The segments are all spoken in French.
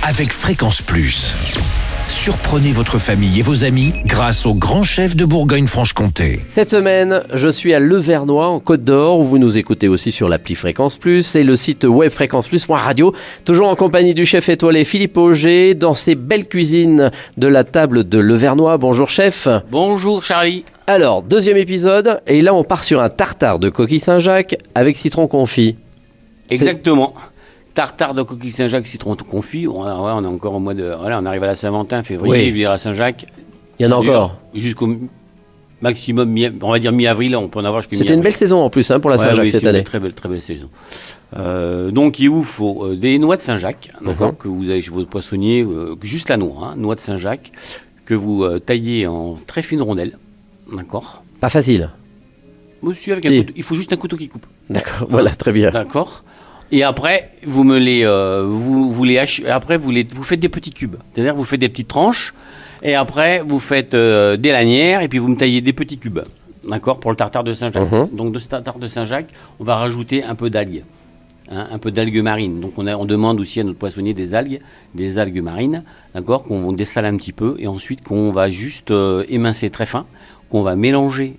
avec Fréquence Plus. Surprenez votre famille et vos amis grâce au grand chef de Bourgogne-Franche-Comté. Cette semaine, je suis à Levernois, en Côte d'Or, où vous nous écoutez aussi sur l'appli Fréquence Plus et le site web fréquenceplus.radio. Toujours en compagnie du chef étoilé Philippe Auger, dans ses belles cuisines de la table de Levernois. Bonjour chef. Bonjour Charlie. Alors, deuxième épisode, et là on part sur un tartare de coquille Saint-Jacques avec citron confit. Exactement. Tartare de coquille Saint-Jacques, citron confit. On est encore au mois de... Voilà, on arrive à la Saint-Valentin, février, Oui. je vais dire à Saint-Jacques. Il y en a Ça dure encore. Jusqu'au maximum, on va dire mi-avril, on peut en avoir jusqu'à mi-avril. C'était une belle saison en plus pour la Saint-Jacques oui, cette c'est année. une très belle saison. Donc il vous faut des noix de Saint-Jacques, d'accord, que vous avez chez votre poissonnier, juste la noix, noix de Saint-Jacques, que vous taillez en très fines rondelles, d'accord. Pas facile. Monsieur, avec Si. un couteau, il faut juste un couteau qui coupe. D'accord, voilà, très bien. D'accord. Et après, vous me les, vous les hachez. Après, vous faites des petits cubes. C'est-à-dire, vous faites des petites tranches. Et après, vous faites des lanières. Et puis, vous me taillez des petits cubes. D'accord, pour le tartare de Saint-Jacques. Donc, de ce tartare de Saint-Jacques, on va rajouter un peu d'algues. Un peu d'algues marines. Donc, on demande aussi à notre poissonnier des algues marines. D'accord, qu'on dessale un petit peu. Et ensuite, qu'on va juste émincer très fin. Qu'on va mélanger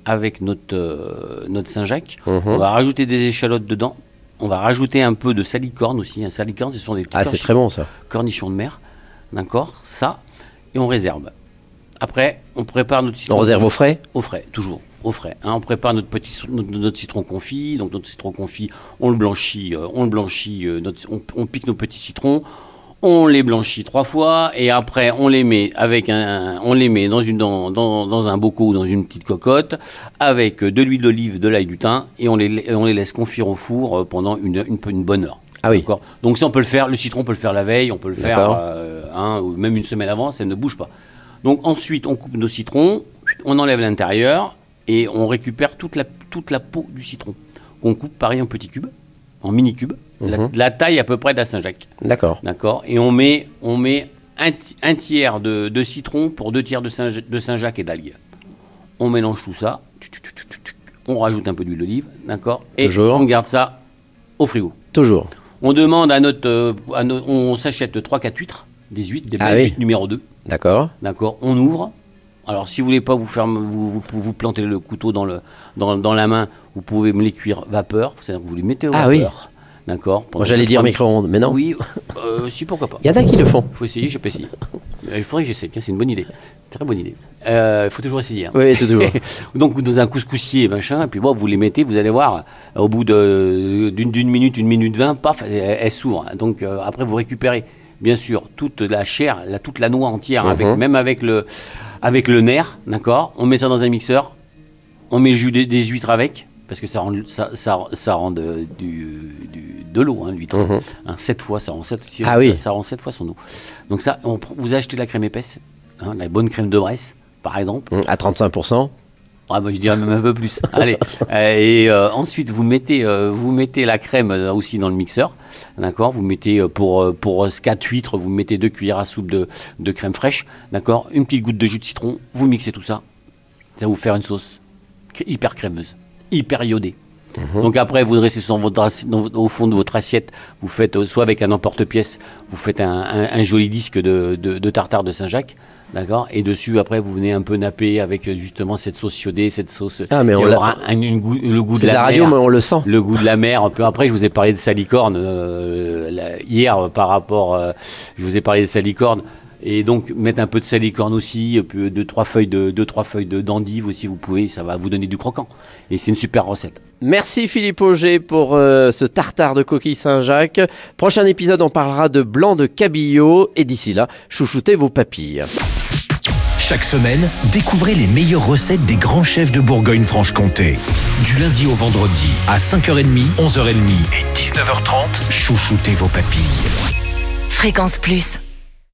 avec notre Saint-Jacques. On va rajouter des échalotes dedans. On va rajouter un peu de salicorne aussi. Un salicorne, ce sont des petits C'est très bon ça. cornichons de mer. D'accord, ça. Et on réserve. Après, on prépare notre citron. On réserve au frais ? Au frais, toujours. Au frais. On prépare notre citron confit. Donc notre citron confit, on le blanchit. On pique nos petits citrons. On les blanchit 3 fois et après on les met dans un bocaux ou dans une petite cocotte avec de l'huile d'olive, de l'ail, du thym et on les laisse confire au four pendant une bonne heure. Ah oui. D'accord. Donc ça on peut le faire, le citron on peut le faire la veille, on peut le faire ou même une semaine avant, ça ne bouge pas. Donc ensuite on coupe nos citrons, on enlève l'intérieur et on récupère toute la peau du citron qu'on coupe pareil en petits cubes, en mini cubes. La taille à peu près de la Saint-Jacques. D'accord. Et on met un tiers de citron pour 2 tiers de Saint-Jacques et d'algues. On mélange tout ça. On rajoute un peu d'huile d'olive. D'accord. Et Toujours. on garde ça au frigo. Toujours. On demande on s'achète 3-4 huîtres. Des huîtres numéro 2. D'accord. D'accord. On ouvre. Alors si vous voulez pas vous planter le couteau dans la main, vous pouvez me les cuire vapeur. C'est-à-dire que vous les mettez au vapeur. Oui. D'accord. Moi j'allais dire micro-ondes, mais non. Oui, si, pourquoi pas. Il y en a qui le font. Il faut essayer, je peux essayer. Il faudrait que j'essaie, c'est une bonne idée. Très bonne idée. Il faut toujours essayer. Oui, toujours. Donc dans un couscoussier, machin, et puis bon, vous les mettez, vous allez voir, au bout d'une minute, 1 minute 20, paf, elle s'ouvre. Donc après, vous récupérez, bien sûr, toute la chair, toute la noix entière, même avec le nerf, d'accord. On met ça dans un mixeur, on met le jus des huîtres avec, parce que ça rend de l'eau, l'huître. 7 fois, ça rend 7 fois son eau. Donc ça, vous achetez la crème épaisse, la bonne crème de Bresse, par exemple. À 35%. Je dirais même un peu plus. Allez. Et ensuite, vous mettez la crème aussi dans le mixeur. D'accord. Vous mettez, pour 4 huîtres, vous mettez 2 cuillères à soupe de crème fraîche. D'accord. Une petite goutte de jus de citron. Vous mixez tout ça. Ça va vous faire une sauce hyper crémeuse, hyper iodée. Donc après, vous dressez au fond de votre assiette, vous faites soit avec un emporte-pièce, vous faites un joli disque de tartare de Saint-Jacques, d'accord. Et dessus, après, vous venez un peu napper avec justement cette sauce iodée, cette sauce. Ah, mais il y aura le goût de la mer. C'est de la radio, mais on le sent. Le goût de la mer. Un peu après, je vous ai parlé de salicorne hier par rapport. Je vous ai parlé de salicorne. Et donc, mettre un peu de salicorne aussi, 2-3 feuilles d'endive aussi, vous pouvez, ça va vous donner du croquant. Et c'est une super recette. Merci Philippe Auger pour ce tartare de coquille Saint-Jacques. Prochain épisode, on parlera de blanc de cabillaud. Et d'ici là, chouchoutez vos papilles. Chaque semaine, découvrez les meilleures recettes des grands chefs de Bourgogne-Franche-Comté. Du lundi au vendredi, à 5h30, 11h30 et 19h30, chouchoutez vos papilles. Fréquence Plus.